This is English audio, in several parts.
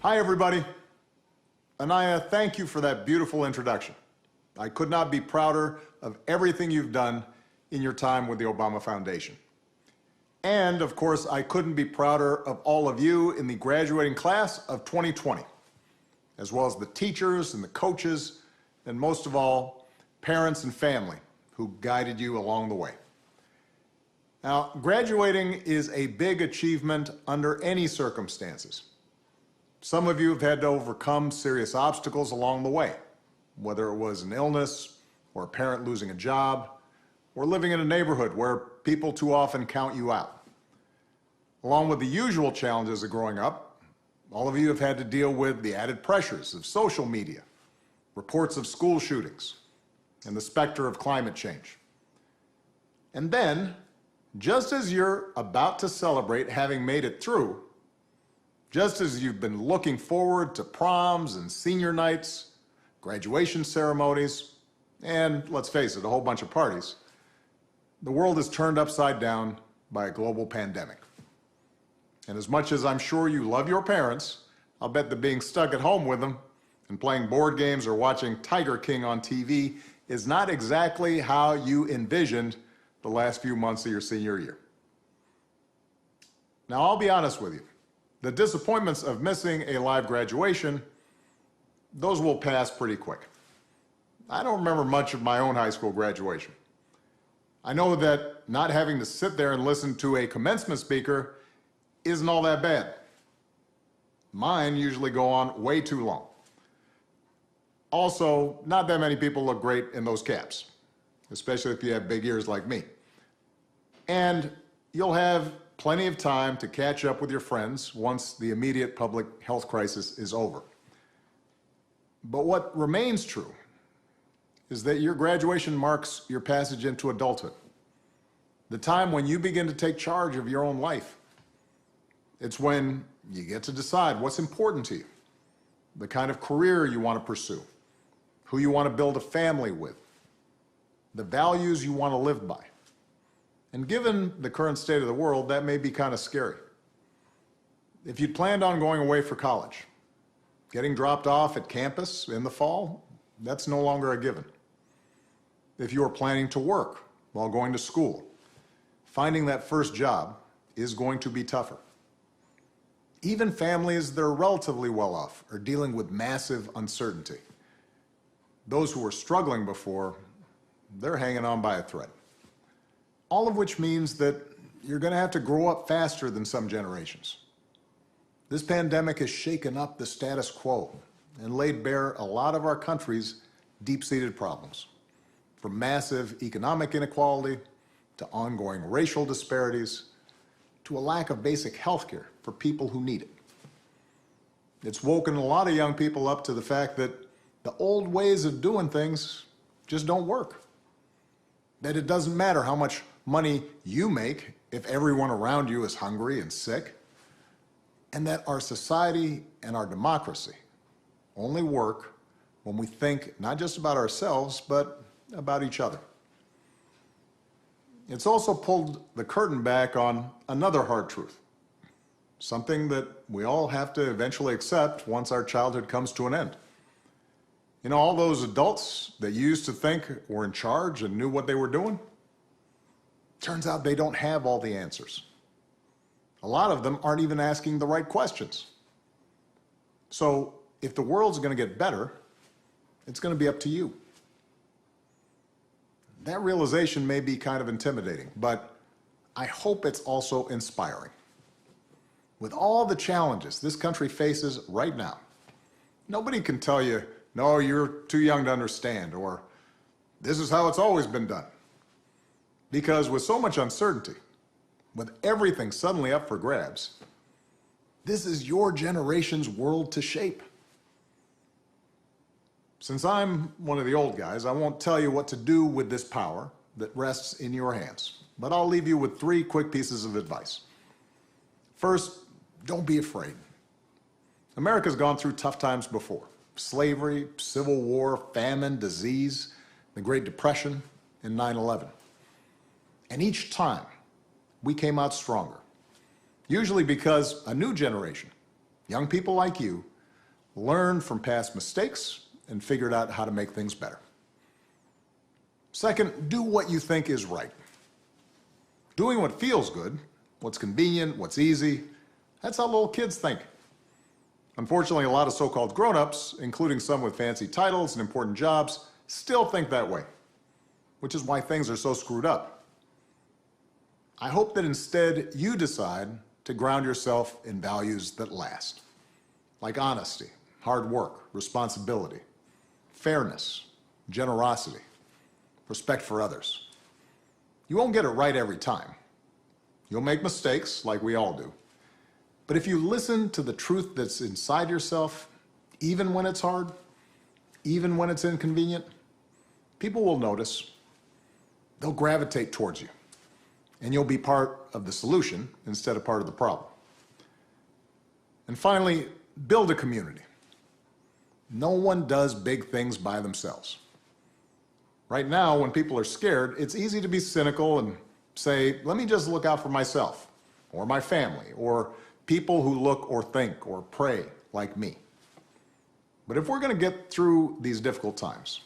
Hi, everybody. Anaya, thank you for that beautiful introduction. I could not be prouder of everything you've done in your time with the Obama Foundation. And, of course, I couldn't be prouder of all of you in the graduating class of 2020, as well as the teachers and the coaches, and most of all, parents and family who guided you along the way. Now, graduating is a big achievement under any circumstances. Some of you have had to overcome serious obstacles along the way, whether it was an illness or a parent losing a job or living in a neighborhood where people too often count you out. Along with the usual challenges of growing up, all of you have had to deal with the added pressures of social media, reports of school shootings, and the specter of climate change. And then, just as you're about to celebrate having made it through, just as you've been looking forward to proms and senior nights, graduation ceremonies, and let's face it, a whole bunch of parties, the world is turned upside down by a global pandemic. And as much as I'm sure you love your parents, I'll bet that being stuck at home with them and playing board games or watching Tiger King on TV is not exactly how you envisioned the last few months of your senior year. Now, I'll be honest with you. The disappointments of missing a live graduation, those will pass pretty quick. I don't remember much of my own high school graduation. I know that not having to sit there and listen to a commencement speaker isn't all that bad. Mine usually go on way too long. Also, not that many people look great in those caps, especially if you have big ears like me. And you'll have plenty of time to catch up with your friends once the immediate public health crisis is over. But what remains true is that your graduation marks your passage into adulthood, the time when you begin to take charge of your own life. It's when you get to decide what's important to you, the kind of career you want to pursue, who you want to build a family with, the values you want to live by. And given the current state of the world, that may be kind of scary. If you'd planned on going away for college, getting dropped off at campus in the fall, that's no longer a given. If you are planning to work while going to school, finding that first job is going to be tougher. Even families that are relatively well off are dealing with massive uncertainty. Those who were struggling before, they're hanging on by a thread. All of which means that you're going to have to grow up faster than some generations. This pandemic has shaken up the status quo and laid bare a lot of our country's deep-seated problems, from massive economic inequality to ongoing racial disparities to a lack of basic health care for people who need it. It's woken a lot of young people up to the fact that the old ways of doing things just don't work. That it doesn't matter how much money you make if everyone around you is hungry and sick, and that our society and our democracy only work when we think not just about ourselves, but about each other. It's also pulled the curtain back on another hard truth, something that we all have to eventually accept once our childhood comes to an end. You know, all those adults that you used to think were in charge and knew what they were doing, turns out they don't have all the answers. A lot of them aren't even asking the right questions. So if the world's going to get better, it's going to be up to you. That realization may be kind of intimidating, but I hope it's also inspiring. With all the challenges this country faces right now, nobody can tell you, no, you're too young to understand, or this is how it's always been done. Because with so much uncertainty, with everything suddenly up for grabs, this is your generation's world to shape. Since I'm one of the old guys, I won't tell you what to do with this power that rests in your hands, but I'll leave you with 3 quick pieces of advice. First, don't be afraid. America's gone through tough times before. Slavery, civil war, famine, disease, the Great Depression, and 9/11. And each time, we came out stronger. Usually because a new generation, young people like you, learned from past mistakes, and figured out how to make things better. Second, do what you think is right. Doing what feels good, what's convenient, what's easy, that's how little kids think. Unfortunately, a lot of so-called grown-ups, including some with fancy titles and important jobs, still think that way, which is why things are so screwed up. I hope that instead you decide to ground yourself in values that last, like honesty, hard work, responsibility, fairness, generosity, respect for others. You won't get it right every time. You'll make mistakes, like we all do. But if you listen to the truth that's inside yourself, even when it's hard, even when it's inconvenient, people will notice. They'll gravitate towards you. And you'll be part of the solution instead of part of the problem. And finally, build a community. No one does big things by themselves. Right now, when people are scared, it's easy to be cynical and say, let me just look out for myself, or my family, or people who look or think or pray like me. But if we're going to get through these difficult times,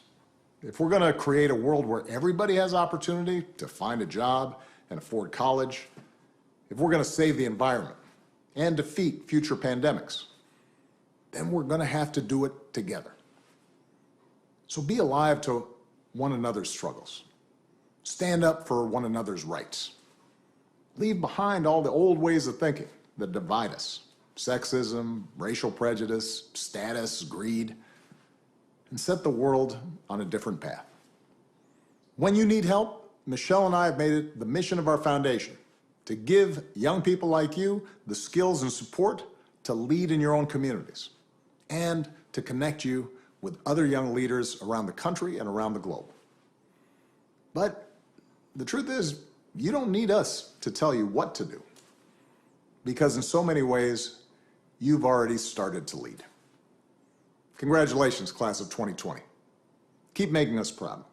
if we're going to create a world where everybody has opportunity to find a job and afford college, if we're going to save the environment and defeat future pandemics, then we're going to have to do it together. So be alive to one another's struggles. Stand up for one another's rights. Leave behind all the old ways of thinking that divide us: sexism, racial prejudice, status, greed, and set the world on a different path. When you need help, Michelle and I have made it the mission of our foundation to give young people like you the skills and support to lead in your own communities and to connect you with other young leaders around the country and around the globe. But the truth is, you don't need us to tell you what to do, because in so many ways, you've already started to lead. Congratulations, class of 2020. Keep making us proud.